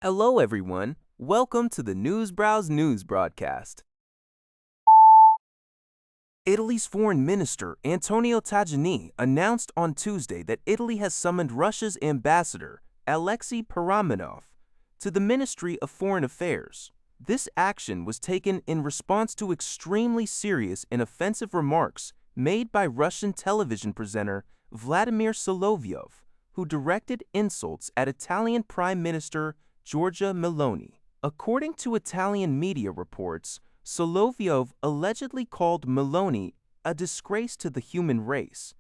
Hello, everyone. Welcome to the Newsbrowse News broadcast. Italy's Foreign Minister Antonio Tajani announced on Tuesday that Italy has summoned Russia's ambassador, Alexei Paramanov, to the Ministry of Foreign Affairs. This action was taken in response to extremely serious and offensive remarks made by Russian television presenter Vladimir Solovyov, who directed insults at Italian Prime Minister Giorgia Meloni. According to Italian media reports, Solovyov allegedly called Meloni a disgrace to the human race,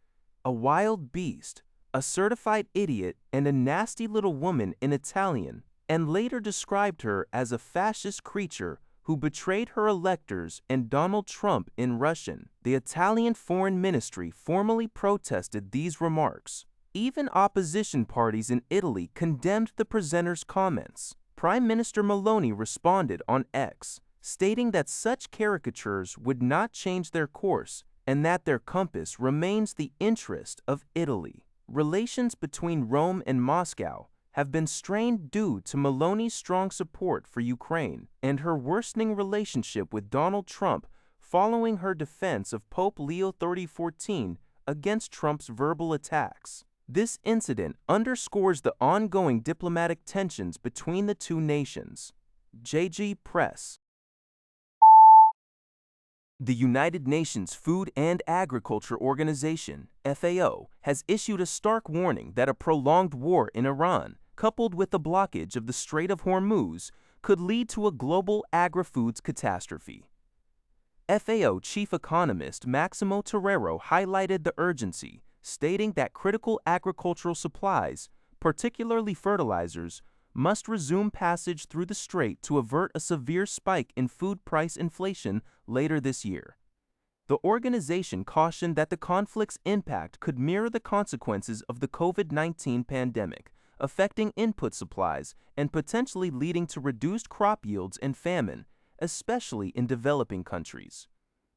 a wild beast, a certified idiot, and a nasty little woman in Italian, and later described her as a fascist creature who betrayed her electors and Donald Trump in Russian. The Italian Foreign Ministry formally protested these remarks. Even opposition parties in Italy condemned the presenter's comments. Prime Minister Meloni responded on X, stating that such caricatures would not change their course and that their compass remains the interest of Italy. Relations between Rome and Moscow have been strained due to Meloni's strong support for Ukraine and her worsening relationship with Donald Trump following her defense of Pope Leo XIII against Trump's verbal attacks. This incident underscores the ongoing diplomatic tensions between the two nations. JG Press. The United Nations Food and Agriculture Organization, FAO, has issued a stark warning that a prolonged war in Iran, coupled with the blockage of the Strait of Hormuz, could lead to a global agri-foods catastrophe. FAO chief economist Maximo Torero highlighted the urgency, stating that critical agricultural supplies, particularly fertilizers, must resume passage through the strait to avert a severe spike in food price inflation later this year. The organization cautioned that the conflict's impact could mirror the consequences of the COVID-19 pandemic, affecting input supplies and potentially leading to reduced crop yields and famine, especially in developing countries.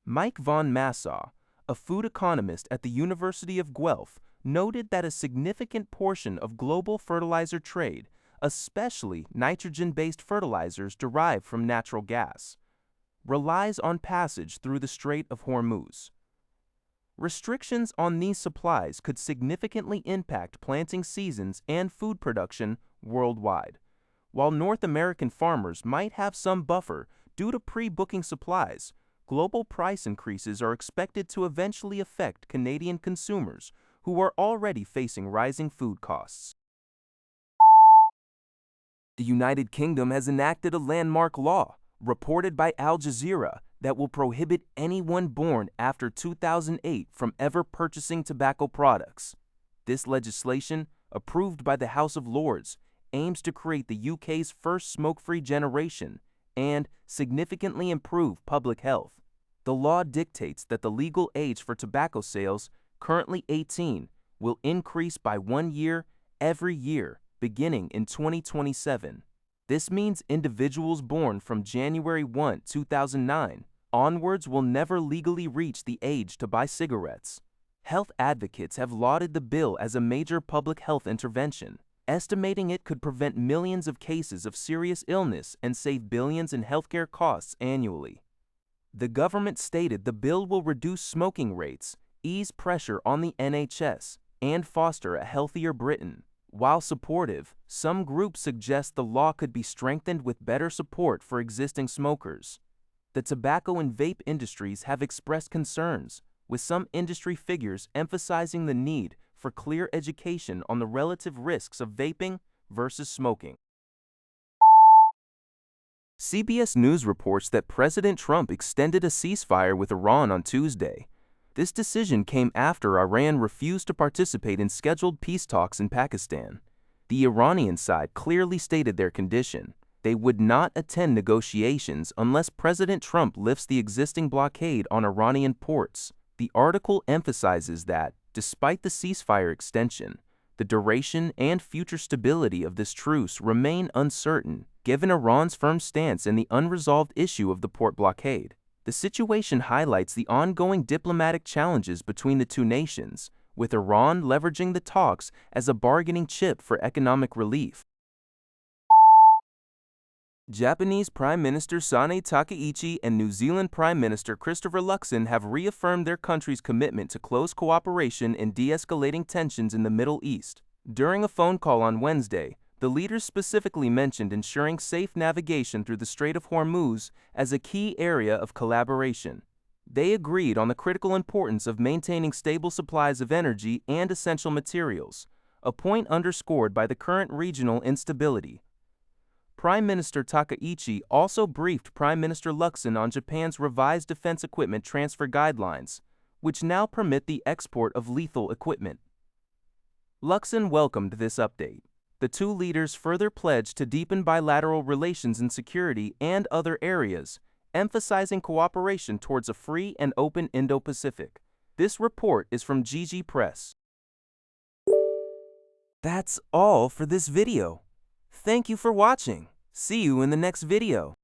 Mike von Massaw, a food economist at the University of Guelph, noted that a significant portion of global fertilizer trade, especially nitrogen-based fertilizers derived from natural gas, relies on passage through the Strait of Hormuz. Restrictions on these supplies could significantly impact planting seasons and food production worldwide. While North American farmers might have some buffer due to pre-booking supplies, global price increases are expected to eventually affect Canadian consumers who are already facing rising food costs. The United Kingdom has enacted a landmark law, reported by Al Jazeera, that will prohibit anyone born after 2008 from ever purchasing tobacco products. This legislation, approved by the House of Lords, aims to create the UK's first smoke-free generation and significantly improve public health. The law dictates that the legal age for tobacco sales, currently 18, will increase by 1 year every year, beginning in 2027. This means individuals born from January 1, 2009, onwards will never legally reach the age to buy cigarettes. Health advocates have lauded the bill as a major public health intervention, estimating it could prevent millions of cases of serious illness and save billions in healthcare costs annually. The government stated the bill will reduce smoking rates, ease pressure on the NHS, and foster a healthier Britain. While supportive, some groups suggest the law could be strengthened with better support for existing smokers. The tobacco and vape industries have expressed concerns, with some industry figures emphasizing the need for clear education on the relative risks of vaping versus smoking. CBS News reports that President Trump extended a ceasefire with Iran on Tuesday. This decision came after Iran refused to participate in scheduled peace talks in Pakistan. The Iranian side clearly stated their condition. They would not attend negotiations unless President Trump lifts the existing blockade on Iranian ports. The article emphasizes that, despite the ceasefire extension, the duration and future stability of this truce remain uncertain, given Iran's firm stance and the unresolved issue of the port blockade. The situation highlights the ongoing diplomatic challenges between the two nations, with Iran leveraging the talks as a bargaining chip for economic relief. Japanese Prime Minister Sanae Takaichi and New Zealand Prime Minister Christopher Luxon have reaffirmed their country's commitment to close cooperation in de-escalating tensions in the Middle East. During a phone call on Wednesday, the leaders specifically mentioned ensuring safe navigation through the Strait of Hormuz as a key area of collaboration. They agreed on the critical importance of maintaining stable supplies of energy and essential materials, a point underscored by the current regional instability. Prime Minister Takaichi also briefed Prime Minister Luxon on Japan's revised defense equipment transfer guidelines, which now permit the export of lethal equipment. Luxon welcomed this update. The two leaders further pledged to deepen bilateral relations in security and other areas, emphasizing cooperation towards a free and open Indo-Pacific. This report is from GG Press. That's all for this video. Thank you for watching. See you in the next video.